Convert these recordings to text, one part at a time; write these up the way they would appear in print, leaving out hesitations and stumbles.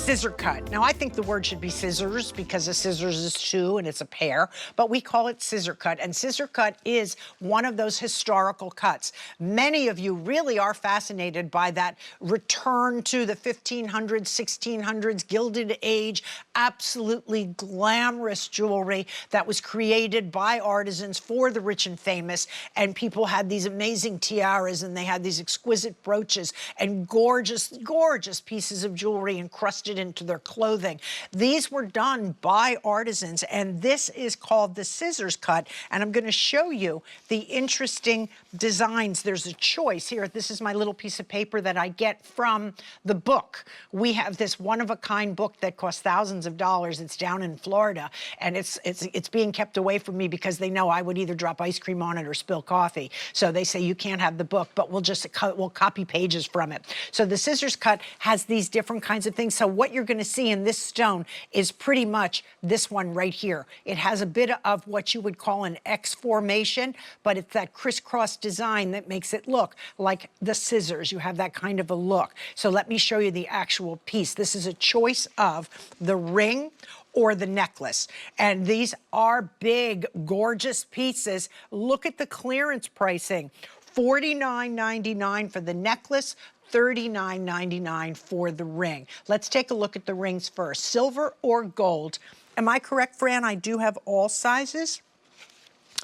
scissor cut. Now, I think the word should be scissors because a scissors is two and it's a pair, but we call it scissor cut. And scissor cut is one of those historical cuts. Many of you really are fascinated by that return to the 1500s, 1600s, Gilded Age, absolutely glamorous jewelry that was created by artisans for the rich and famous. And people had these amazing tiaras and they had these exquisite brooches and gorgeous, gorgeous pieces of jewelry encrusted into their clothing. These were done by artisans, and this is called the scissors cut. And I'm going to show you the interesting designs. There's a choice here. This is my little piece of paper that I get from the book. We have this one-of-a-kind book that costs thousands of dollars. It's down in Florida, and it's being kept away from me because they know I would either drop ice cream on it or spill coffee. So they say you can't have the book, but we'll copy pages from it. So the scissors cut has these different kinds of things. So what you're going to see in this stone is pretty much this one right here. It has a bit of what you would call an X formation, but it's that crisscross design that makes it look like the scissors. You have that kind of a look. So let me show you the actual piece. This is a choice of the ring or the necklace. And these are big, gorgeous pieces. Look at the clearance pricing. $49.99 for the necklace, $39.99 for the ring. Let's take a look at the rings first. Silver or gold. Am I correct, Fran? I do have all sizes.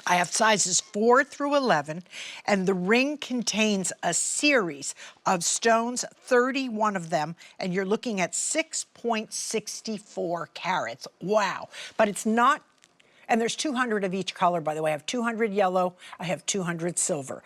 I have sizes 4 through 11, and the ring contains a series of stones, 31 of them, and you're looking at 6.64 carats. Wow. But it's not. And there's 200 of each color, by the way. I have 200 yellow, I have 200 silver.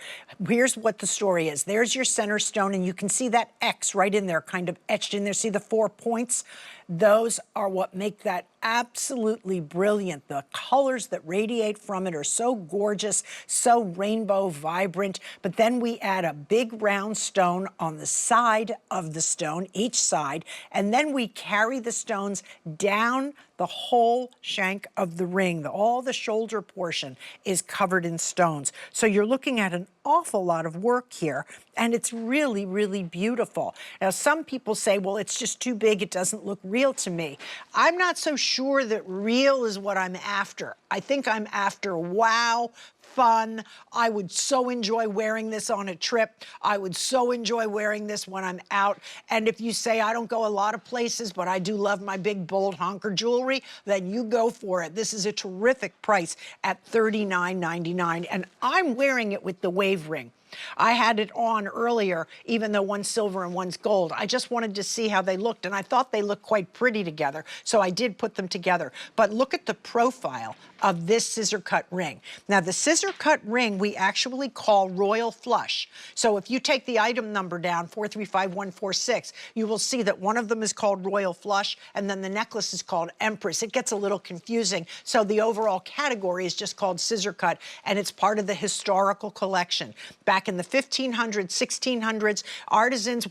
Here's what the story is. There's your center stone, and you can see that X right in there, kind of etched in there. See the 4 points? Those are what make that absolutely brilliant. The colors that radiate from it are so gorgeous, so rainbow vibrant. But then we add a big round stone on the side of the stone, each side, and then we carry the stones down the whole shank of the ring. All the shoulder portion is covered in stones. So you're looking at an awful lot of work here, and it's really, really beautiful. Now, some people say, well, it's just too big, it doesn't look real to me. I'm not so sure that real is what I'm after. I think I'm after wow, fun. I would so enjoy wearing this on a trip. I would so enjoy wearing this when I'm out. And if you say I don't go a lot of places, but I do love my big, bold honker jewelry, then you go for it. This is a terrific price at $39.99, and I'm wearing it with the wave ring. I had it on earlier, even though one's silver and one's gold. I just wanted to see how they looked, and I thought they looked quite pretty together, so I did put them together. But look at the profile of this scissor cut ring. Now, the scissor cut ring we actually call royal flush. So if you take the item number down, 435146, you will see that one of them is called royal flush, and then the necklace is called empress. It gets a little confusing, so the overall category is just called scissor cut, and it's part of the historical collection. Back in the 1500s, 1600s, artisans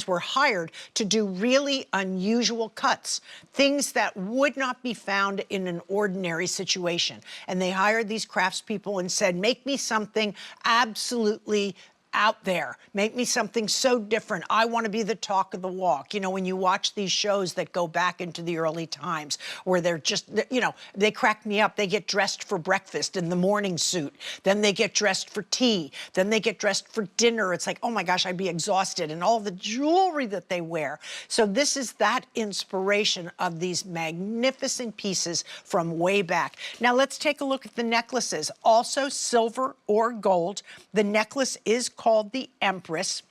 were hired to do really unusual cuts, things that would not be found in an ordinary situation. And they hired these craftspeople and said, make me something absolutely out there. Make me something so different. I want to be the talk of the walk. You know, when you watch these shows that go back into the early times where they're just, you know, they crack me up. They get dressed for breakfast in the morning suit. Then they get dressed for tea. Then they get dressed for dinner. It's like, oh my gosh, I'd be exhausted. And all the jewelry that they wear. So this is that inspiration of these magnificent pieces from way back. Now let's take a look at the necklaces. Also silver or gold. The necklace is called the Empress.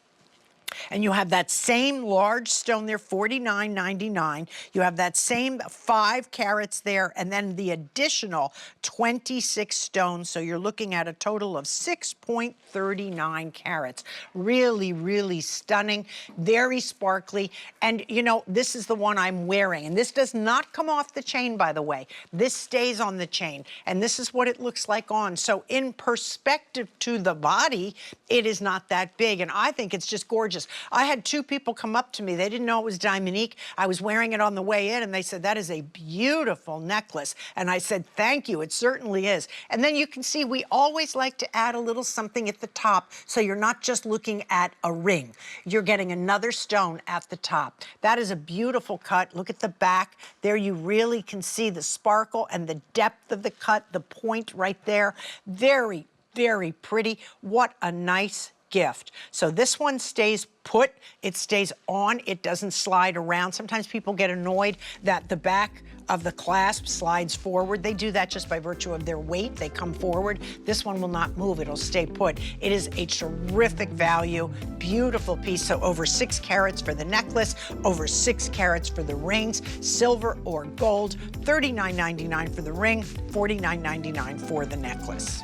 And you have that same large stone there, $49.99. You have that same 5 carats there, and then the additional 26 stones. So you're looking at a total of 6.39 carats. Really, really stunning, very sparkly. And you know, this is the one I'm wearing. And this does not come off the chain, by the way. This stays on the chain. And this is what it looks like on. So in perspective to the body, it is not that big. And I think it's just gorgeous. necklace. I had 2 people come up to me. They didn't know it was Diamonique. I was wearing it on the way in, and they said, that is a beautiful necklace. And I said, thank you, it certainly is. And then you can see we always like to add a little something at the top so you're not just looking at a ring. You're getting another stone at the top. That is a beautiful cut. Look at the back. There you really can see the sparkle and the depth of the cut, the point right there. Very, very pretty. What a nice gift. So this one stays put, it stays on, it doesn't slide around. Sometimes people get annoyed that the back of the clasp slides forward. They do that just by virtue of their weight. They come forward. This one will not move, it'll stay put. It is a terrific value, beautiful piece. So over 6 carats for the necklace, over 6 carats for the rings, silver or gold, $39.99 for the ring, $49.99 for the necklace.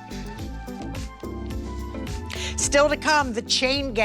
Still to come, the chain gang.